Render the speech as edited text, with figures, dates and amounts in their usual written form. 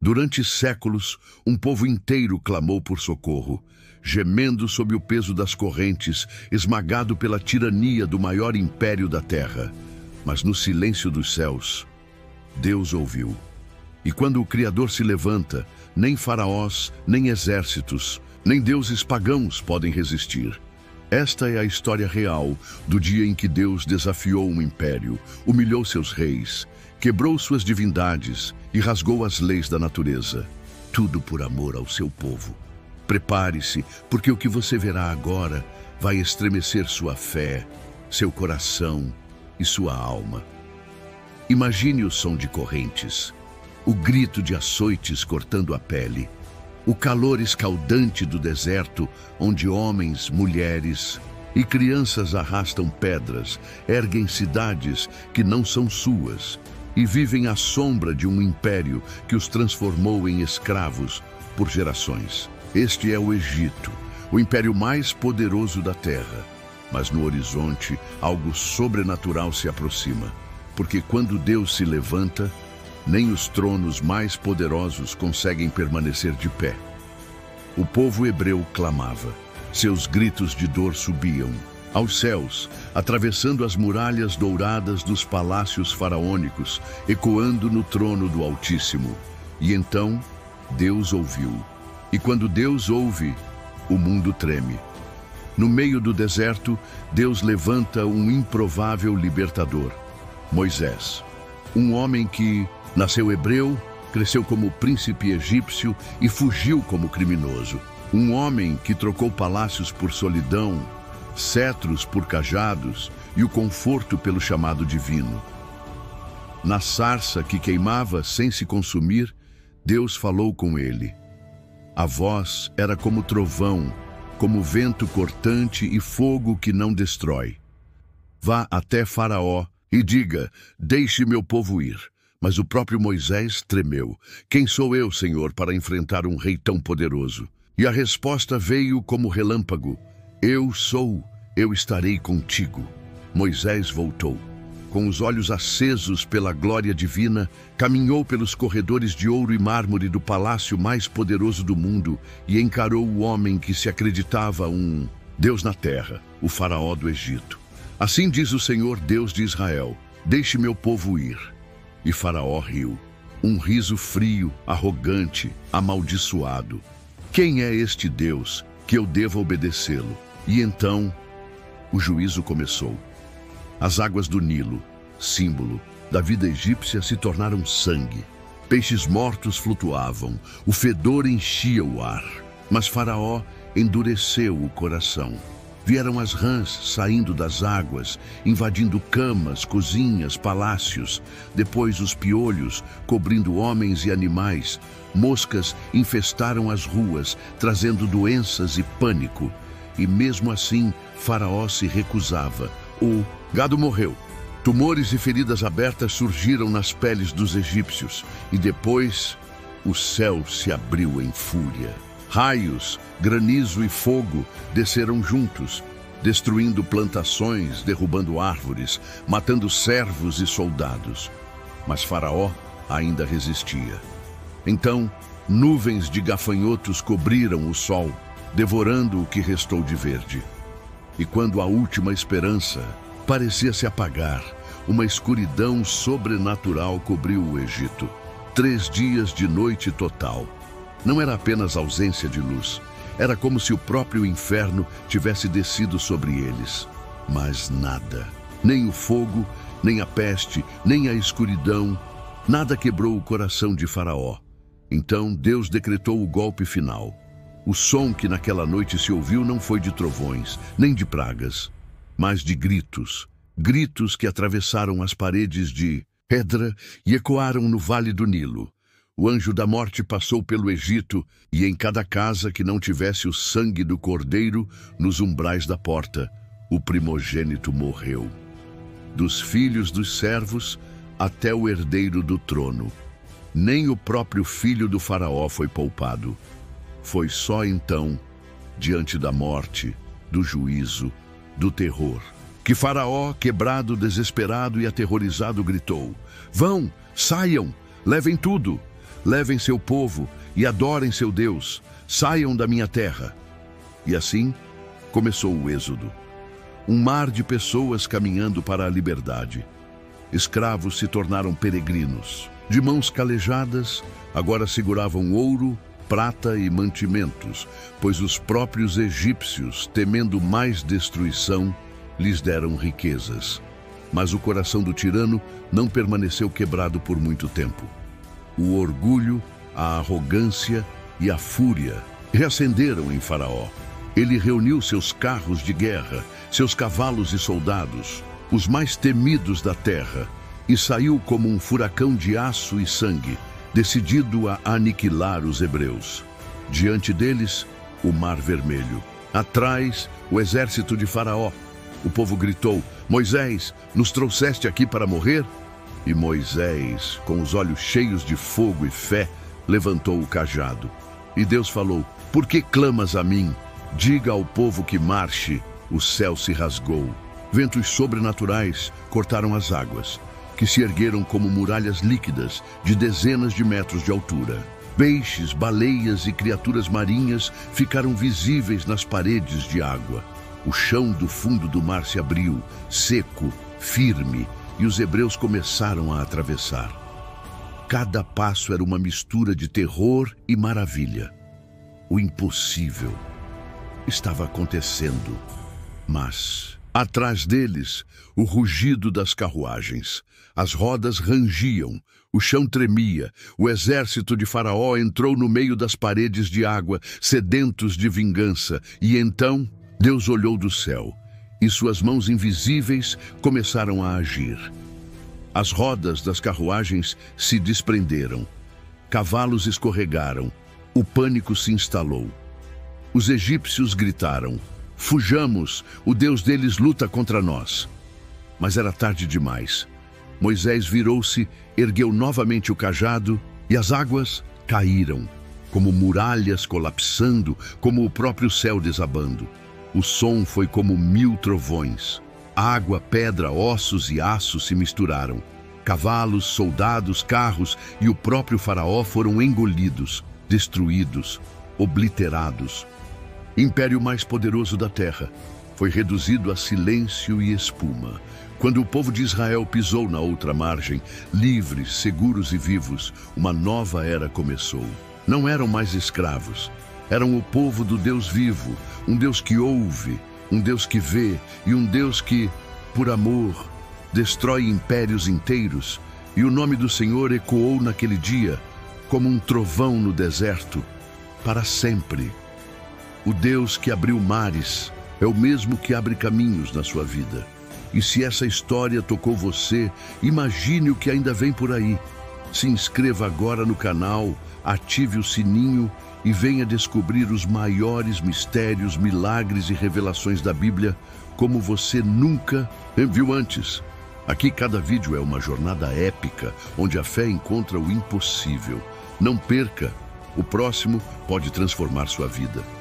Durante séculos, um povo inteiro clamou por socorro, gemendo sob o peso das correntes, esmagado pela tirania do maior império da terra. Mas no silêncio dos céus, Deus ouviu. E quando o Criador se levanta, nem faraós, nem exércitos, nem deuses pagãos podem resistir. Esta é a história real do dia em que Deus desafiou um império, humilhou seus reis, quebrou suas divindades e rasgou as leis da natureza. Tudo por amor ao seu povo. Prepare-se, porque o que você verá agora vai estremecer sua fé, seu coração e sua alma. Imagine o som de correntes, o grito de açoites cortando a pele, o calor escaldante do deserto, onde homens, mulheres e crianças arrastam pedras, erguem cidades que não são suas e vivem à sombra de um império que os transformou em escravos por gerações. Este é o Egito, o império mais poderoso da terra. Mas no horizonte, algo sobrenatural se aproxima, porque quando Deus se levanta, nem os tronos mais poderosos conseguem permanecer de pé. O povo hebreu clamava. Seus gritos de dor subiam aos céus, atravessando as muralhas douradas dos palácios faraônicos, ecoando no trono do Altíssimo. E então, Deus ouviu. E quando Deus ouve, o mundo treme. No meio do deserto, Deus levanta um improvável libertador, Moisés. Um homem que nasceu hebreu, cresceu como príncipe egípcio e fugiu como criminoso. Um homem que trocou palácios por solidão, cetros por cajados e o conforto pelo chamado divino. Na sarça que queimava sem se consumir, Deus falou com ele. A voz era como trovão, como vento cortante e fogo que não destrói. Vá até Faraó e diga, deixe meu povo ir. Mas o próprio Moisés tremeu. Quem sou eu, Senhor, para enfrentar um rei tão poderoso? E a resposta veio como relâmpago. Eu sou, eu estarei contigo. Moisés voltou. Com os olhos acesos pela glória divina, caminhou pelos corredores de ouro e mármore do palácio mais poderoso do mundo e encarou o homem que se acreditava um Deus na terra, o faraó do Egito. Assim diz o Senhor, Deus de Israel, deixe meu povo ir. E Faraó riu, um riso frio, arrogante, amaldiçoado. Quem é este Deus que eu deva obedecê-lo? E então, o juízo começou. As águas do Nilo, símbolo da vida egípcia, se tornaram sangue. Peixes mortos flutuavam, o fedor enchia o ar. Mas Faraó endureceu o coração. Vieram as rãs saindo das águas, invadindo camas, cozinhas, palácios. Depois os piolhos, cobrindo homens e animais. Moscas infestaram as ruas, trazendo doenças e pânico. E mesmo assim, Faraó se recusava. O gado morreu. Tumores e feridas abertas surgiram nas peles dos egípcios. E depois, o céu se abriu em fúria. Raios, granizo e fogo desceram juntos, destruindo plantações, derrubando árvores, matando servos e soldados. Mas Faraó ainda resistia. Então, nuvens de gafanhotos cobriram o sol, devorando o que restou de verde. E quando a última esperança parecia se apagar, uma escuridão sobrenatural cobriu o Egito. 3 dias de noite total. Não era apenas ausência de luz. Era como se o próprio inferno tivesse descido sobre eles. Mas nada. Nem o fogo, nem a peste, nem a escuridão. Nada quebrou o coração de Faraó. Então Deus decretou o golpe final. O som que naquela noite se ouviu não foi de trovões, nem de pragas, mas de gritos. Gritos que atravessaram as paredes de pedra e ecoaram no vale do Nilo. O anjo da morte passou pelo Egito, e em cada casa que não tivesse o sangue do cordeiro, nos umbrais da porta, o primogênito morreu. Dos filhos dos servos até o herdeiro do trono. Nem o próprio filho do faraó foi poupado. Foi só então, diante da morte, do juízo, do terror, que Faraó, quebrado, desesperado e aterrorizado, gritou: Vão, saiam, levem tudo. levem seu povo e adorem seu Deus, saiam da minha terra. E assim começou o êxodo. Um mar de pessoas caminhando para a liberdade. Escravos se tornaram peregrinos. De mãos calejadas, agora seguravam ouro, prata e mantimentos, pois os próprios egípcios, temendo mais destruição, lhes deram riquezas. Mas o coração do tirano não permaneceu quebrado por muito tempo. O orgulho, a arrogância e a fúria reacenderam em Faraó. Ele reuniu seus carros de guerra, seus cavalos e soldados, os mais temidos da terra, e saiu como um furacão de aço e sangue, decidido a aniquilar os hebreus. Diante deles, o Mar Vermelho. Atrás, o exército de Faraó. O povo gritou: Moisés, nos trouxeste aqui para morrer? E Moisés, com os olhos cheios de fogo e fé, levantou o cajado. E Deus falou: Por que clamas a mim? Diga ao povo que marche. O céu se rasgou. Ventos sobrenaturais cortaram as águas, que se ergueram como muralhas líquidas de dezenas de metros de altura. Peixes, baleias e criaturas marinhas ficaram visíveis nas paredes de água. O chão do fundo do mar se abriu, seco, firme, e os hebreus começaram a atravessar. Cada passo era uma mistura de terror e maravilha. O impossível estava acontecendo, mas atrás deles, o rugido das carruagens. As rodas rangiam, o chão tremia, o exército de Faraó entrou no meio das paredes de água, sedentos de vingança, e então Deus olhou do céu, e suas mãos invisíveis começaram a agir. As rodas das carruagens se desprenderam, cavalos escorregaram, o pânico se instalou. Os egípcios gritaram: Fujamos, o Deus deles luta contra nós. Mas era tarde demais. Moisés virou-se, ergueu novamente o cajado, e as águas caíram, como muralhas colapsando, como o próprio céu desabando. O som foi como 1000 trovões. Água, pedra, ossos e aço se misturaram. Cavalos, soldados, carros e o próprio Faraó foram engolidos, destruídos, obliterados. Império mais poderoso da terra foi reduzido a silêncio e espuma. Quando o povo de Israel pisou na outra margem, livres, seguros e vivos, uma nova era começou. Não eram mais escravos, eram o povo do Deus vivo, um Deus que ouve, um Deus que vê e um Deus que, por amor, destrói impérios inteiros. E o nome do Senhor ecoou naquele dia como um trovão no deserto, para sempre. O Deus que abriu mares é o mesmo que abre caminhos na sua vida. E se essa história tocou você, imagine o que ainda vem por aí. Se inscreva agora no canal, ative o sininho e venha descobrir os maiores mistérios, milagres e revelações da Bíblia como você nunca viu antes. Aqui cada vídeo é uma jornada épica, onde a fé encontra o impossível. Não perca, o próximo pode transformar sua vida.